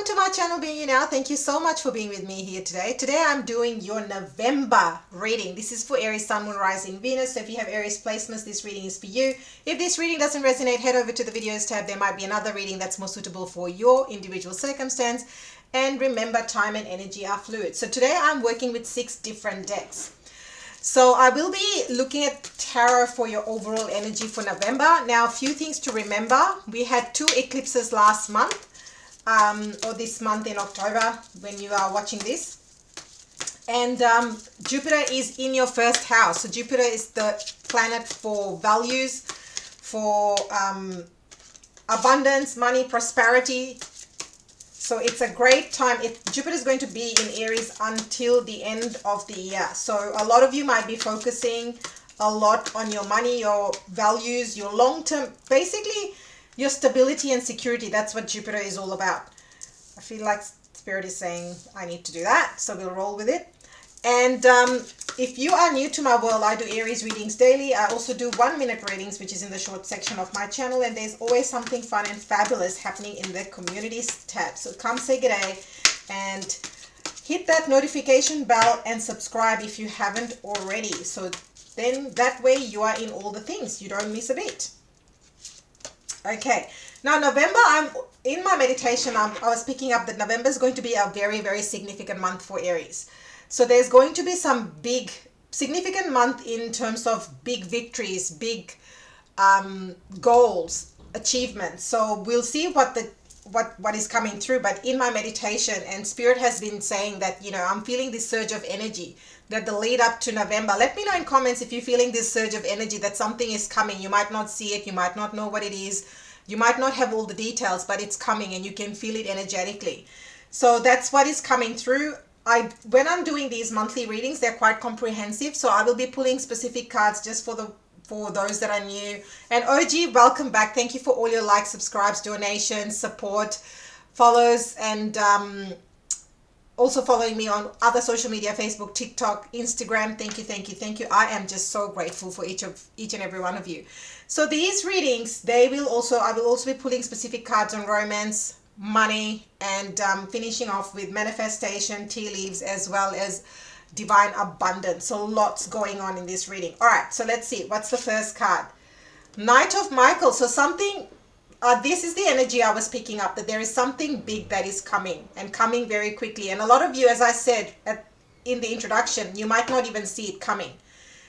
to my channel, Being You Now. Thank you so much for being with me here today. Today I'm doing your November reading. This is for Aries, Sun, Moon, Rising, Venus. So if you have Aries placements, this reading is for you. If this reading doesn't resonate, head over to the videos tab. There might be another reading that's more suitable for your individual circumstance. And remember, time and energy are fluid. So today I'm working with 6 different decks. So I will be looking at tarot for your overall energy for November. Now, a few things to remember. We had 2 eclipses last month. Or this month in October when you are watching this, and Jupiter is in your first house. So Jupiter is the planet for values, for abundance, money, prosperity. So it's a great time. Jupiter is going to be in Aries until the end of the year. So a lot of you might be focusing a lot on your money, your values, your long-term, basically your stability and security. That's what Jupiter is all about. I feel like Spirit is saying I need to do that, so we'll roll with it. And if you are new to my world, I do Aries readings daily. I also do 1-minute readings, which is in the short section of my channel. And there's always something fun and fabulous happening in the communities tab. So come say good day and hit that notification bell and subscribe if you haven't already. So then that way you are in all the things. You don't miss a bit. Okay, now November, I'm in my meditation, I was picking up that November is going to be a very, very significant month for Aries. So there's going to be some big, significant month in terms of big victories, big goals, achievements. So we'll see what is coming through. But in my meditation, and Spirit has been saying that, you know, I'm feeling this surge of energy, that the lead up to November. Let me know in comments if you're feeling this surge of energy, that something is coming. You might not see it, you might not know what it is, you might not have all the details, but it's coming and you can feel it energetically. So that's what is coming through. When I'm doing these monthly readings, they're quite comprehensive, so I will be pulling specific cards just for those that are new. And OG, welcome back. Thank you for all your likes, subscribes, donations, support, follows, and also following me on other social media, Facebook, TikTok, Instagram. Thank you, thank you, thank you. I am just so grateful for each and every one of you. So these readings, I will also be pulling specific cards on romance, money, and finishing off with manifestation, tea leaves, as well as divine abundance. So lots going on in this reading. All right, so let's see. What's the first card? Knight of Michael. So something... this is the energy I was picking up, that there is something big that is coming, and coming very quickly. And a lot of you, as I said in the introduction, you might not even see it coming.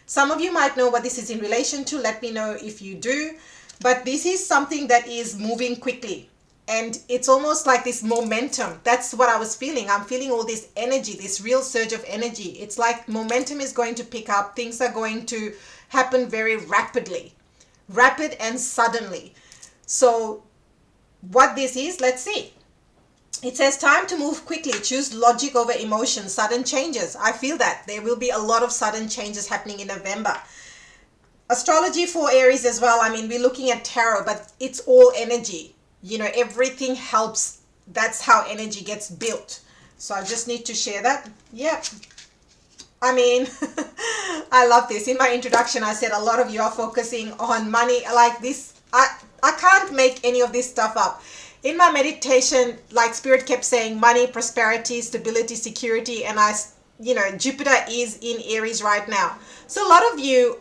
Some of you might know what this is in relation to. Let me know if you do. But this is something that is moving quickly. And it's almost like this momentum. That's what I was feeling. I'm feeling all this energy, this real surge of energy. It's like momentum is going to pick up. Things are going to happen very rapidly. Rapid and suddenly. So what this is, let's see. It says time to move quickly. Choose logic over emotion. Sudden changes. I feel that. There will be a lot of sudden changes happening in November. Astrology for Aries as well. I mean, we're looking at tarot, but it's all energy. You know, everything helps. That's how energy gets built. So I just need to share that. Yeah. I mean, I love this. In my introduction, I said a lot of you are focusing on money like this. I can't make any of this stuff up. In my meditation, like Spirit kept saying, money, prosperity, stability, security, and Jupiter is in Aries right now. So a lot of you,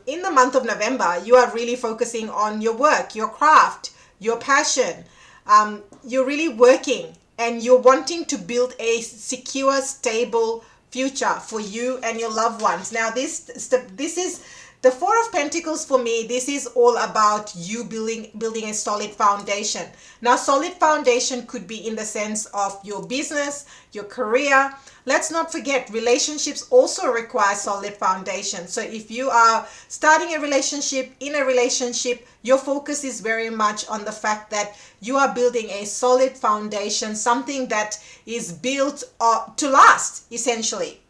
in the month of November, you are really focusing on your work, your craft, your passion. You're really working and you're wanting to build a secure, stable future for you and your loved ones. Now, this is the 4 of Pentacles for me. This is all about you building a solid foundation. Now, solid foundation could be in the sense of your business, your career. Let's not forget, relationships also require solid foundation. So if you are starting a relationship, in a relationship, your focus is very much on the fact that you are building a solid foundation, something that is built to last, essentially.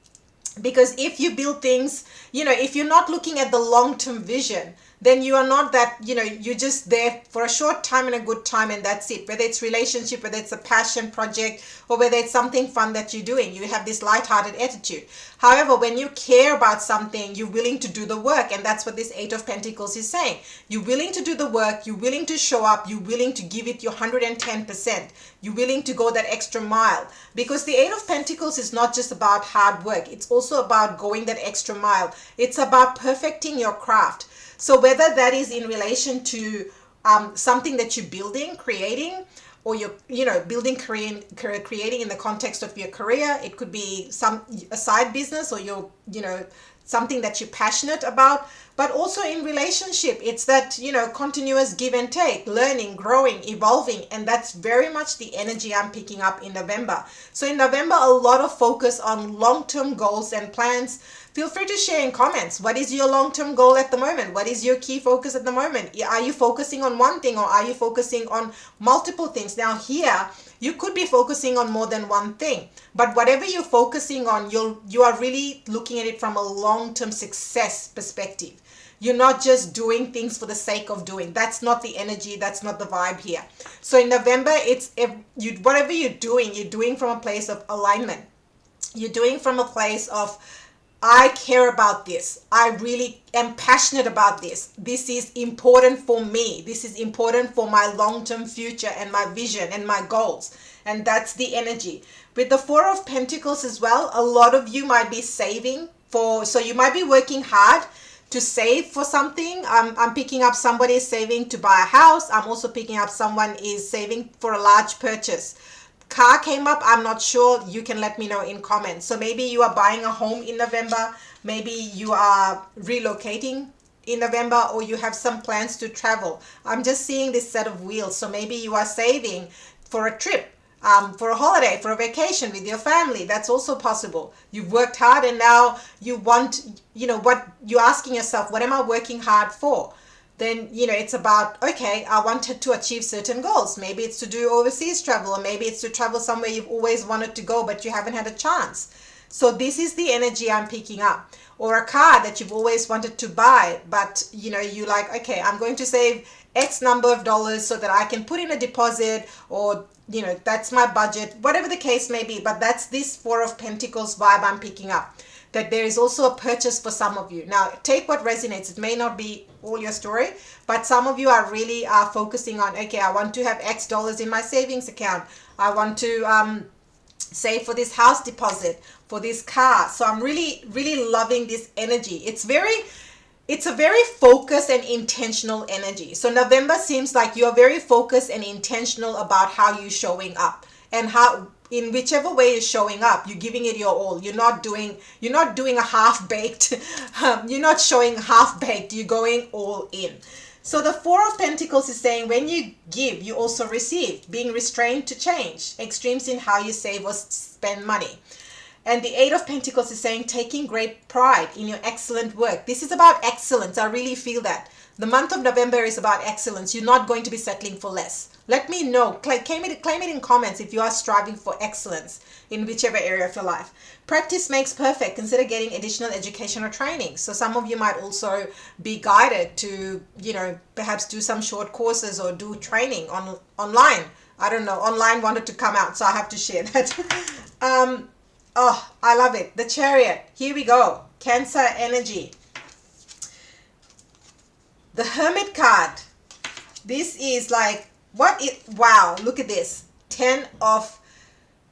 Because if you build things, if you're not looking at the long-term vision, then you are not that, you're just there for a short time and a good time, and that's it. Whether it's relationship, whether it's a passion project, or whether it's something fun that you're doing, you have this light-hearted attitude. However, when you care about something, you're willing to do the work, and that's what this Eight of Pentacles is saying. You're willing to do the work, you're willing to show up, you're willing to give it your 110%. You're willing to go that extra mile, because the Eight of Pentacles is not just about hard work. It's also about going that extra mile. It's about perfecting your craft. So whether that is in relation to something that you're building, creating, or you're building, creating in the context of your career, it could be a side business, or you're something that you're passionate about. But also in relationship, it's that continuous give and take, learning, growing, evolving, and that's very much the energy I'm picking up in November. So in November, a lot of focus on long-term goals and plans. Feel free to share in comments. What is your long-term goal at the moment? What is your key focus at the moment? Are you focusing on one thing, or are you focusing on multiple things? Now here, you could be focusing on more than one thing, but whatever you're focusing on, you are really looking at it from a long-term success perspective. You're not just doing things for the sake of doing. That's not the energy. That's not the vibe here. So in November, whatever you're doing from a place of alignment. You're doing from a place of, I care about this. I really am passionate about this. This is important for me. This is important for my long-term future and my vision and my goals. And that's the energy. With the Four of Pentacles as well, a lot of you might be saving so you might be working hard to save for something. I'm picking up somebody is saving to buy a house. I'm also picking up someone is saving for a large purchase. Car came up. I'm not sure. You can let me know in comments. So maybe you are buying a home in November. Maybe you are relocating in November, or you have some plans to travel. I'm just seeing this set of wheels. So maybe you are saving for a trip, for a holiday, for a vacation with your family. That's also possible. You've worked hard and now you want, what you're asking yourself, what am I working hard for? Then it's about, okay, I wanted to achieve certain goals. Maybe it's to do overseas travel, or maybe it's to travel somewhere you've always wanted to go but you haven't had a chance. So this is the energy I'm picking up. Or a car that you've always wanted to buy, but you like, okay, I'm going to save X number of dollars so that I can put in a deposit, or that's my budget, whatever the case may be. But that's this Four of Pentacles vibe I'm picking up, that there is also a purchase for some of you. Now, take what resonates. It may not be all your story, but some of you are really focusing on, okay, I want to have X dollars in my savings account. I want to save for this house deposit, for this car. So I'm really, really loving this energy. It's a very focused and intentional energy. So November seems like you're very focused and intentional about how you're showing up, and how, in whichever way you're showing up, you're giving it your all. You're not doing a half-baked, you're not showing half-baked, you're going all in. So the Four of Pentacles is saying, when you give, you also receive. Being restrained to change. Extremes in how you save or spend money. And the Eight of Pentacles is saying, taking great pride in your excellent work. This is about excellence. I really feel that. The month of November is about excellence. You're not going to be settling for less. Let me know. Claim it in comments if you are striving for excellence in whichever area of your life. Practice makes perfect. Consider getting additional education or training. So some of you might also be guided to, perhaps do some short courses or do training online. I don't know. Online wanted to come out, so I have to share that. Oh, I love it. The Chariot. Here we go. Cancer energy. The Hermit card. This is like, wow, look at this. 10 of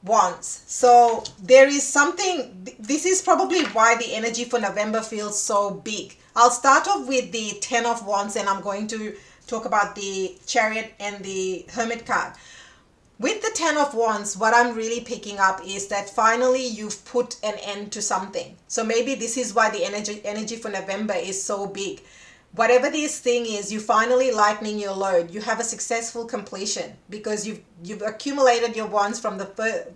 Wands. So there is something, this is probably why the energy for November feels so big. I'll start off with the 10 of Wands, and I'm going to talk about the Chariot and the Hermit card. With the 10 of Wands, what I'm really picking up is that finally you've put an end to something. So maybe this is why the energy for November is so big. Whatever this thing is, you finally lightening your load. You have a successful completion because you've accumulated your wands from the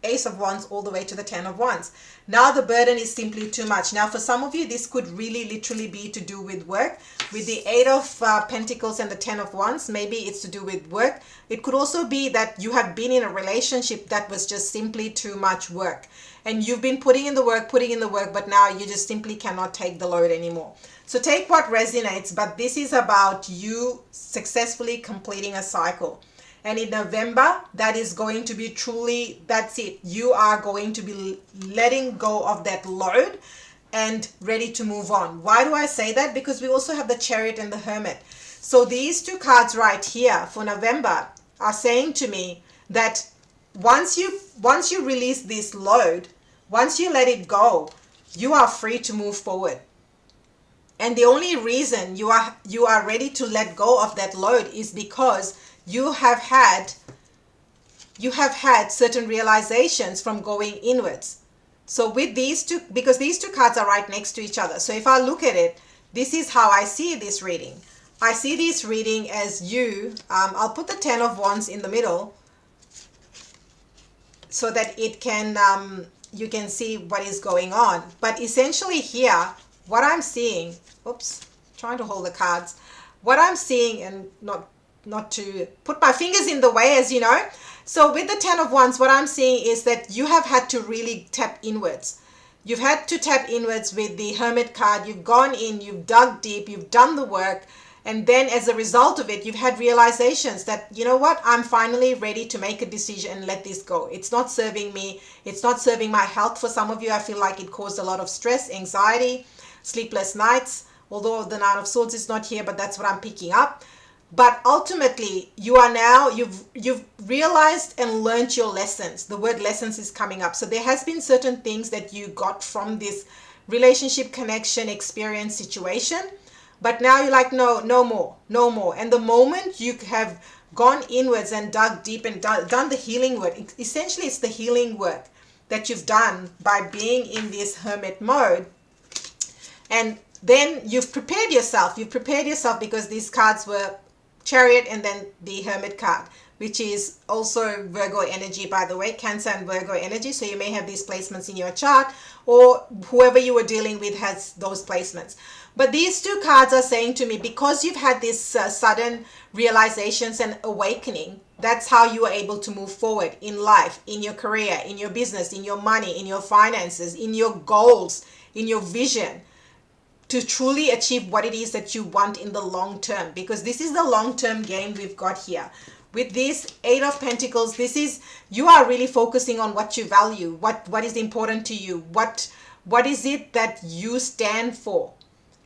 Ace of Wands all the way to the Ten of Wands. Now the burden is simply too much. Now for some of you, this could really literally be to do with work. With the Eight of Pentacles and the Ten of Wands, maybe it's to do with work. It could also be that you have been in a relationship that was just simply too much work. And you've been putting in the work, but now you just simply cannot take the load anymore. So take what resonates, but this is about you successfully completing a cycle. And in November, that is going to be truly, that's it. You are going to be letting go of that load and ready to move on. Why do I say that? Because we also have the Chariot and the Hermit. So these two cards right here for November are saying to me that once you release this load, once you let it go, you are free to move forward. And the only reason you are ready to let go of that load is because you have had certain realizations from going inwards. So with these two, because these two cards are right next to each other. So if I look at it, this is how I see this reading. I see this reading as you, I'll put the Ten of Wands in the middle so that it can, you can see what is going on. But essentially here, what I'm seeing, oops, trying to hold the cards. What I'm seeing, and not to put my fingers in the way, as you know. So with the Ten of Wands, what I'm seeing is that you have had to really tap inwards. You've had to tap inwards with the Hermit card. You've gone in, you've dug deep, you've done the work. And then as a result of it, you've had realizations that, you know what, I'm finally ready to make a decision and let this go. It's not serving me. It's not serving my health. For some of you, I feel like it caused a lot of stress, anxiety, sleepless nights. Although the Nine of Swords is not here, but that's what I'm picking up. But ultimately, you are now, you've realized and learned your lessons. The word lessons is coming up. So there has been certain things that you got from this relationship, connection, experience, situation. But now you're like, no more, no more. And the moment you have gone inwards and dug deep and done the healing work, essentially it's the healing work that you've done by being in this hermit mode. And then you've prepared yourself because these cards were Chariot and then the Hermit card, which is also Virgo energy, by the way, Cancer and Virgo energy. So you may have these placements in your chart, or whoever you were dealing with has those placements. But these two cards are saying to me, because you've had this sudden realizations and awakening, that's how you are able to move forward in life, in your career, in your business, in your money, in your finances, in your goals, in your vision, to truly achieve what it is that you want in the long term. Because this is the long-term game we've got here. With this Eight of Pentacles, this is, you are really focusing on what you value, what is important to you, what is it that you stand for.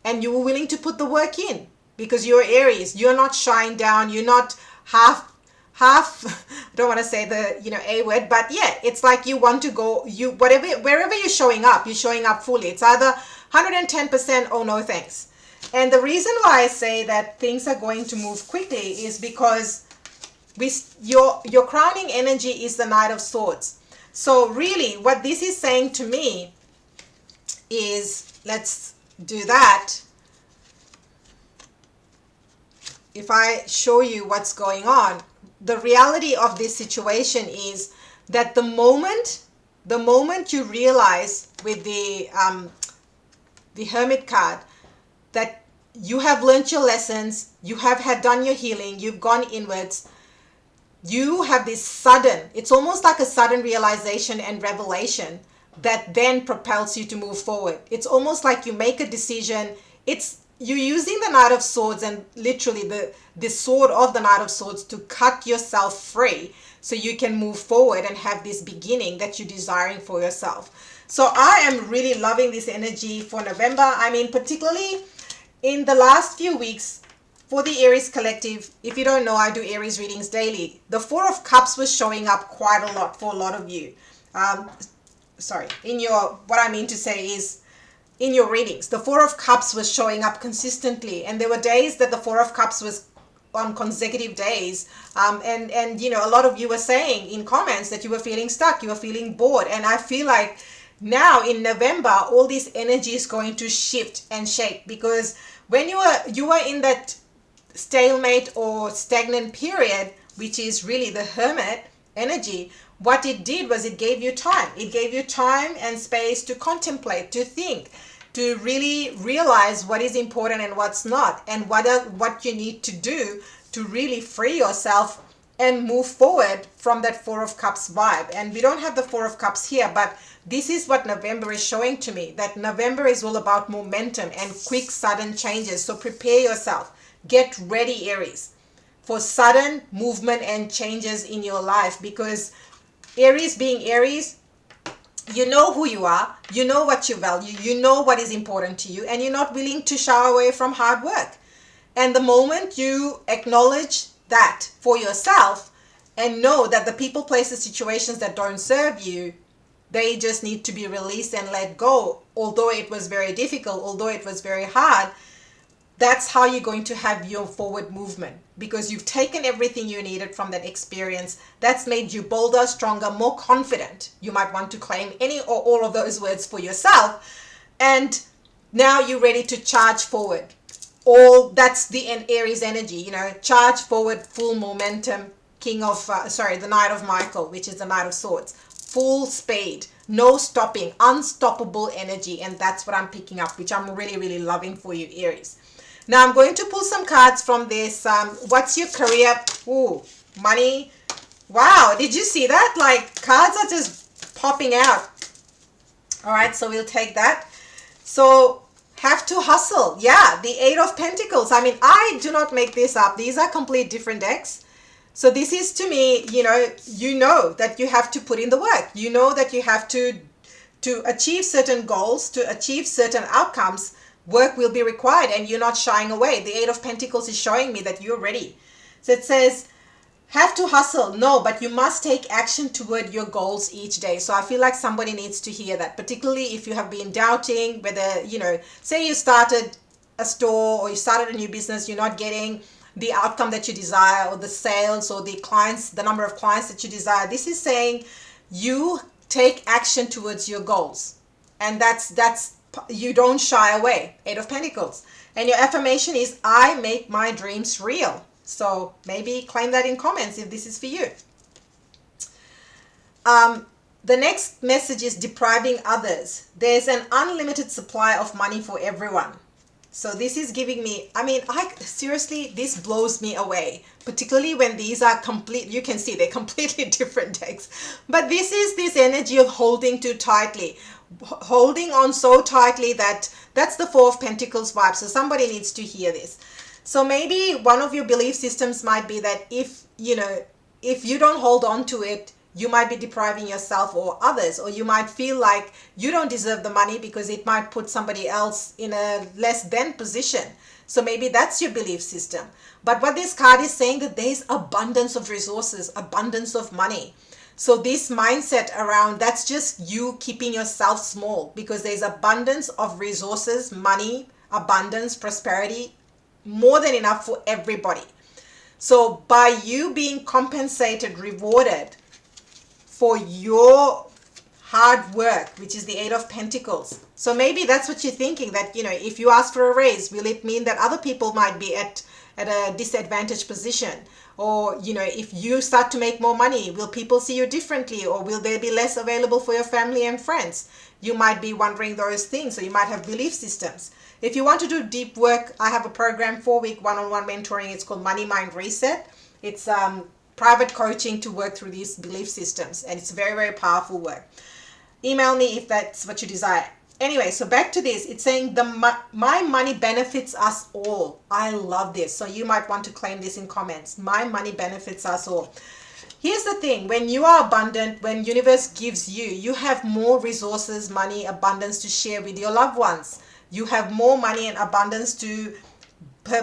And you were willing to put the work in because you're Aries. You're not shying down. You're not half, I don't want to say the, A word, but yeah, it's like you want to go, wherever you're showing up fully. It's either 110% or no thanks. And the reason why I say that things are going to move quickly is because your crowning energy is the Knight of Swords. So really what this is saying to me is, let's do that. If I show you what's going on, the reality of this situation is that the moment you realize with the Hermit card that you have learned your lessons, you have done your healing, you've gone inwards, you have this sudden, it's almost like a sudden realization and revelation that then propels you to move forward. It's almost like you make a decision. You're using the Knight of Swords and literally the sword of the Knight of Swords to cut yourself free so you can move forward and have this beginning that you're desiring for yourself. So I am really loving this energy for November. I mean, particularly in the last few weeks for the Aries collective. If you don't know, I do Aries readings daily. The Four of Cups was showing up quite a lot for a lot of you. What I mean to say is, in your readings, the Four of Cups was showing up consistently, and there were days that the Four of Cups was on consecutive days, and a lot of you were saying in comments that you were feeling stuck, you were feeling bored, and I feel like now in November all this energy is going to shift and shake, because when you are in that stalemate or stagnant period, which is really the Hermit, energy, what it did was it gave you time. It gave you time and space to contemplate, to think, to really realize what is important and what's not, and what you need to do to really free yourself and move forward from that Four of Cups vibe. And we don't have the Four of Cups here, but this is what November is showing to me, that November is all about momentum and quick, sudden changes. So prepare yourself. Get ready, Aries, for sudden movement and changes in your life, because Aries, being Aries, you know who you are, you know what you value, you know what is important to you, and you're not willing to shy away from hard work. And the moment you acknowledge that for yourself and know that the people, places, situations that don't serve you, they just need to be released and let go, although it was very difficult, although it was very hard, that's how you're going to have your forward movement, because you've taken everything you needed from that experience. That's made you bolder, stronger, more confident. You might want to claim any or all of those words for yourself. And now you're ready to charge forward. All that's the Aries energy, charge forward, full momentum, the Knight of Michael, which is the Knight of Swords, full speed, no stopping, unstoppable energy. And that's what I'm picking up, which I'm really, really loving for you, Aries. Now I'm going to pull some cards from this. What's your career? Ooh, money. Wow, did you see that? Like, cards are just popping out. All right, so we'll take that. So, have to hustle. Yeah, the Eight of Pentacles. I mean, I do not make this up. These are complete different decks. So this is, to me, you know that you have to put in the work. You know that you have to achieve certain goals, to achieve certain outcomes. Work will be required, and you're not shying away. The Eight of Pentacles is showing me that you're ready. So it says, have to hustle. No, but you must take action toward your goals each day. So I feel like somebody needs to hear that, particularly if you have been doubting whether, say you started a store or you started a new business, you're not getting the outcome that you desire, or the sales, or the clients, the number of clients that you desire. This is saying you take action towards your goals. And that's you don't shy away. Eight of Pentacles. And your affirmation is, I make my dreams real. So maybe claim that in comments if this is for you. The next message is depriving others. There's an unlimited supply of money for everyone. So this is giving me, seriously, this blows me away, particularly when these are you can see they're completely different decks. But this is this energy of holding too tightly, holding on so tightly that's the Four of Pentacles vibe. So somebody needs to hear this. So maybe one of your belief systems might be that if you don't hold on to it, you might be depriving yourself or others, or you might feel like you don't deserve the money because it might put somebody else in a less than position. So maybe that's your belief system. But what this card is saying, that there's abundance of resources, abundance of money. So this mindset around, that's just you keeping yourself small, because there's abundance of resources, money, abundance, prosperity, more than enough for everybody. So by you being compensated, rewarded for your hard work, which is the Eight of Pentacles. So maybe that's what you're thinking, that, if you ask for a raise, will it mean that other people might be at a disadvantaged position? Or, if you start to make more money, will people see you differently? Or will there be less available for your family and friends? You might be wondering those things. So you might have belief systems. If you want to do deep work, I have a program, 4-week one-on-one mentoring. It's called Money Mind Reset. It's private coaching to work through these belief systems. And it's very, very powerful work. Email me if that's what you desire. Anyway, so back to this. It's saying my money benefits us all. I love this. So you might want to claim this in comments. My money benefits us all. Here's the thing. When you are abundant, when universe gives you, you have more resources, money, abundance to share with your loved ones. You have more money and abundance to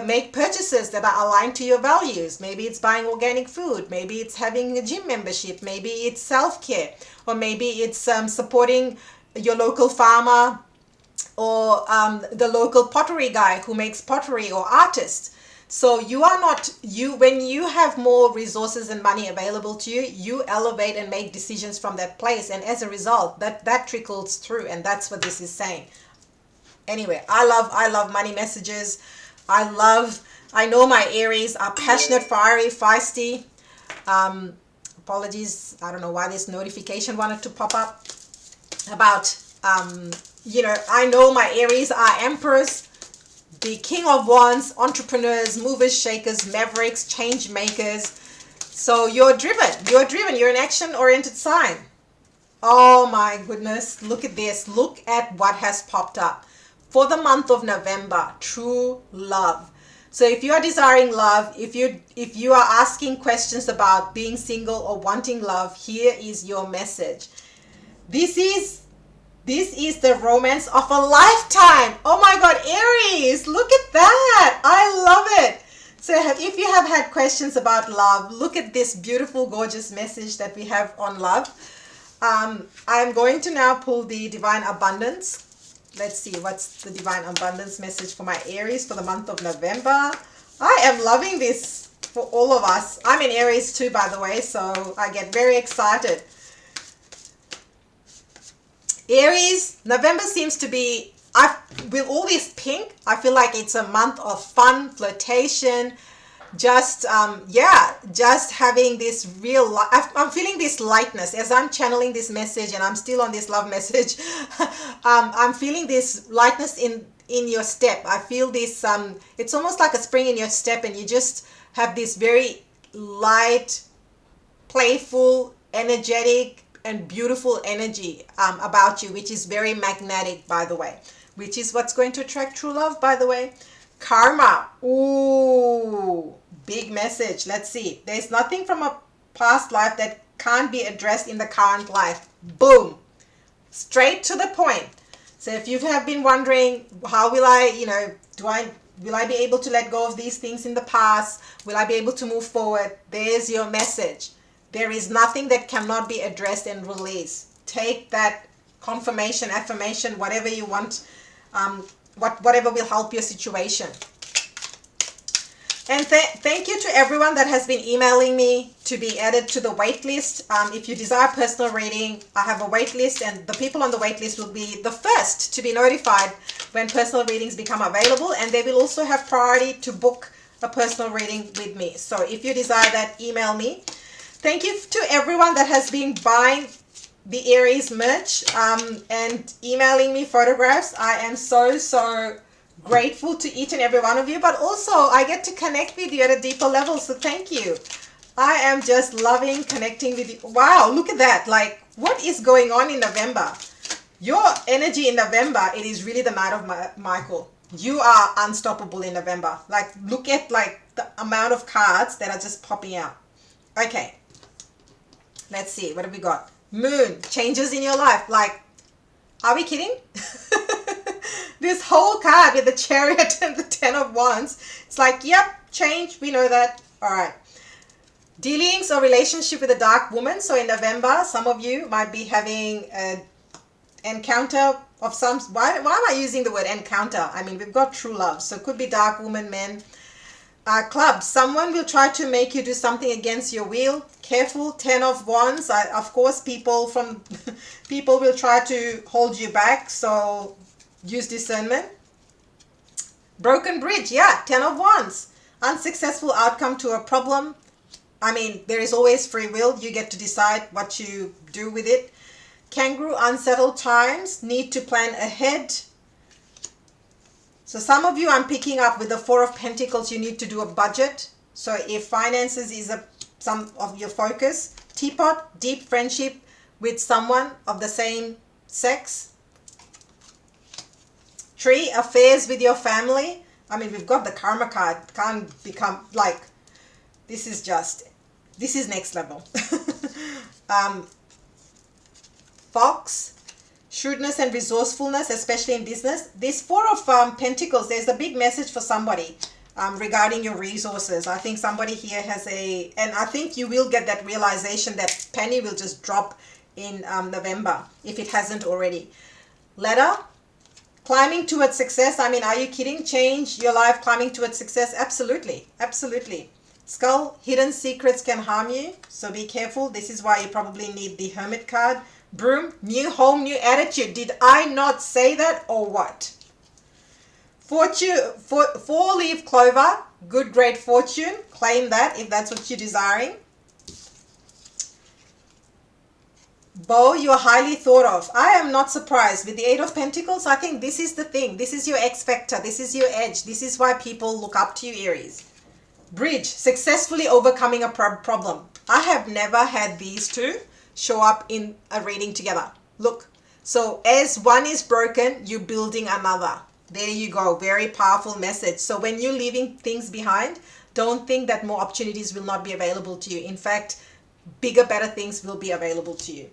make purchases that are aligned to your values. Maybe it's buying organic food. Maybe it's having a gym membership. Maybe it's self-care. Or maybe it's supporting your local farmer, or the local pottery guy who makes pottery, or artist. So when you have more resources and money available to you, you elevate and make decisions from that place. And as a result, that trickles through. And that's what this is saying. Anyway, I love money messages. I know my Aries are passionate, fiery, feisty, Apologies, I don't know why this notification wanted to pop up about, you know, I know my Aries are emperors, the king of wands, entrepreneurs, movers, shakers, mavericks, change makers. So you're driven, you're an action oriented sign. Oh my goodness, look at this. Look at what has popped up. For the month of November, true love. So if you are desiring love, if you are asking questions about being single or wanting love, here is your message. This is the romance of a lifetime. Oh my God, Aries, look at that. I love it. So if you have had questions about love, look at this beautiful, gorgeous message that we have on love. I'm going to now pull the Divine Abundance. Let's see, what's the Divine Abundance message for my Aries for the month of November? I am loving this for all of us. I'm in Aries too, by the way, so I get very excited. Aries, November seems to be, with all this pink, I feel like it's a month of fun, flirtation, just just having this real I'm feeling this lightness as I'm channeling this message, and I'm still on this love message. I'm feeling this lightness in your step. I feel this it's almost like a spring in your step, and you just have this very light, playful, energetic and beautiful energy about you, which is very magnetic, by the way, which is what's going to attract true love, by the way. Karma. Ooh, big message. Let's see. There's nothing from a past life that can't be addressed in the current life. Boom. Straight to the point. So if you have been wondering, how will I, will I be able to let go of these things in the past? Will I be able to move forward? There's your message. There is nothing that cannot be addressed and released. Take that confirmation, affirmation, whatever you want, whatever will help your situation. And thank you to everyone that has been emailing me to be added to the wait list. If you desire personal reading, I have a wait list, and the people on the wait list will be the first to be notified when personal readings become available, and they will also have priority to book a personal reading with me. So if you desire that, email me. Thank you to everyone that has been buying the Aries merch and emailing me photographs. I am so grateful to each and every one of you, but also I get to connect with you at a deeper level, so thank you. I am just loving connecting with you. Wow, look at that. Like, what is going on in November? Your energy in November, it is really the night of Michael. You are unstoppable in November. Like, look at like the amount of cards that are just popping out. Okay, let's see, what have we got? Moon, changes in your life. Like, are we kidding? This whole card with the Chariot and the Ten of Wands, it's like, yep, change, we know that. All right. Dealings or relationship with a dark woman. So in November, some of you might be having an encounter of some, why am I using the word encounter? I mean, we've got true love. So it could be dark woman, men. Clubs, someone will try to make you do something against your will. Careful. Ten of Wands, of course, people will try to hold you back, so use discernment. Broken bridge, yeah, Ten of Wands, unsuccessful outcome to a problem. I mean, there is always free will. You get to decide what you do with it. Kangaroo, unsettled times, need to plan ahead. So some of you, I'm picking up with the Four of Pentacles, you need to do a budget. So if finances is some of your focus. Teapot, deep friendship with someone of the same sex. Tree, affairs with your family. I mean, we've got the Karma card. Can't become like, this is next level. Fox, shrewdness and resourcefulness, especially in business. This Four of Pentacles, there's a big message for somebody regarding your resources. I think somebody here has and I think you will get that realization, that penny will just drop in November, if it hasn't already. Ladder, climbing towards success. I mean, are you kidding? Change your life, climbing towards success. Absolutely. Absolutely. Skull, hidden secrets can harm you, so be careful. This is why you probably need the Hermit card. Broom, new home, new attitude. Did I not say that or what? Fortune, four-leaf clover, good great fortune. Claim that if that's what you're desiring. Bo, you are highly thought of. I am not surprised. With the Eight of Pentacles, I think this is the thing. This is your X factor. This is your edge. This is why people look up to you, Aries. Bridge, successfully overcoming a problem. I have never had these two show up in a reading together. Look. So as one is broken, you're building another. There you go. Very powerful message. So when you're leaving things behind, don't think that more opportunities will not be available to you. In fact, bigger, better things will be available to you.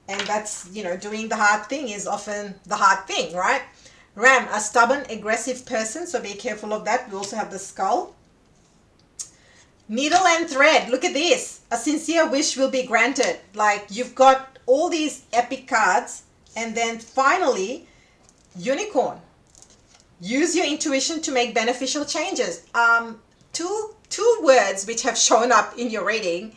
And that's, you know, doing the hard thing is often the hard thing, right? Ram, a stubborn, aggressive person. So be careful of that. We also have the skull. Needle and thread. Look at this. A sincere wish will be granted. Like, you've got all these epic cards. And then finally, unicorn. Use your intuition to make beneficial changes. Two words which have shown up in your reading.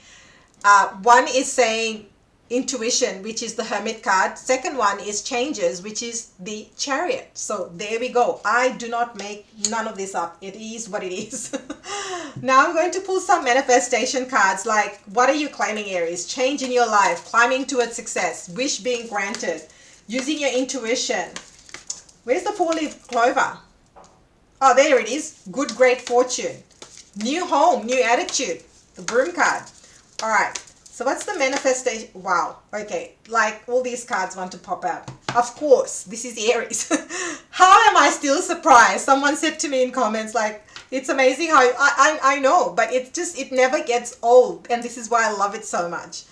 One is saying intuition, which is the Hermit card. Second one is changes, which is the Chariot. So there we go. I do not make none of this up. It is what it is. Now I'm going to pull some manifestation cards. Like, what are you claiming, Aries? Change in your life, climbing towards success, wish being granted, using your intuition. Where's the four-leaf clover? Oh, there it is. Good, great fortune. New home, new attitude. The Broom card. All right. So what's the manifestation? Wow. Okay. Like, all these cards want to pop out. Of course, this is Aries. How am I still surprised? Someone said to me in comments, like, it's amazing how I know, but it's just, it never gets old. And this is why I love it so much.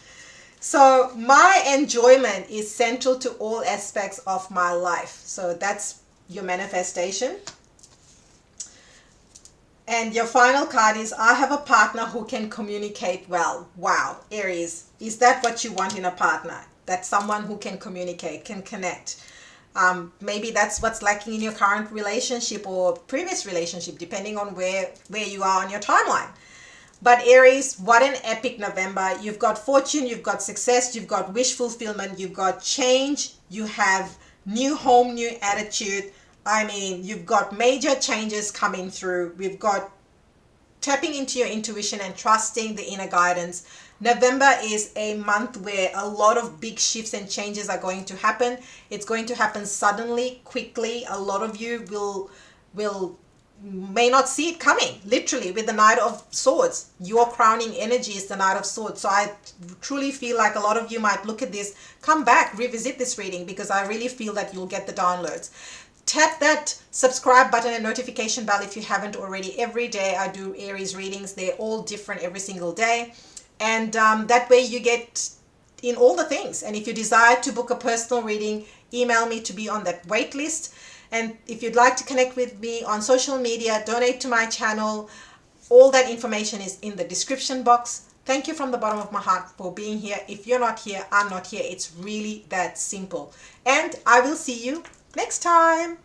So my enjoyment is central to all aspects of my life. So that's your manifestation. And your final card is, I have a partner who can communicate well. Wow, Aries, is that what you want in a partner? That someone who can communicate, can connect. Maybe that's what's lacking in your current relationship or previous relationship, depending on where you are on your timeline. But Aries, what an epic November. You've got fortune, you've got success, you've got wish fulfillment, you've got change, you have new home, new attitude. I mean, you've got major changes coming through. We've got tapping into your intuition and trusting the inner guidance. November is a month where a lot of big shifts and changes are going to happen. It's going to happen suddenly, quickly. A lot of you may not see it coming. Literally, with the Knight of Swords, your crowning energy is the Knight of Swords. So I truly feel like a lot of you might look at this, come back, revisit this reading, because I really feel that you'll get the downloads. Tap that subscribe button and notification bell if you haven't already. Every day I do Aries readings. They're all different every single day. And that way you get in all the things. And if you desire to book a personal reading, email me to be on that wait list. And if you'd like to connect with me on social media, donate to my channel, all that information is in the description box. Thank you from the bottom of my heart for being here. If you're not here, I'm not here. It's really that simple. And I will see you next time.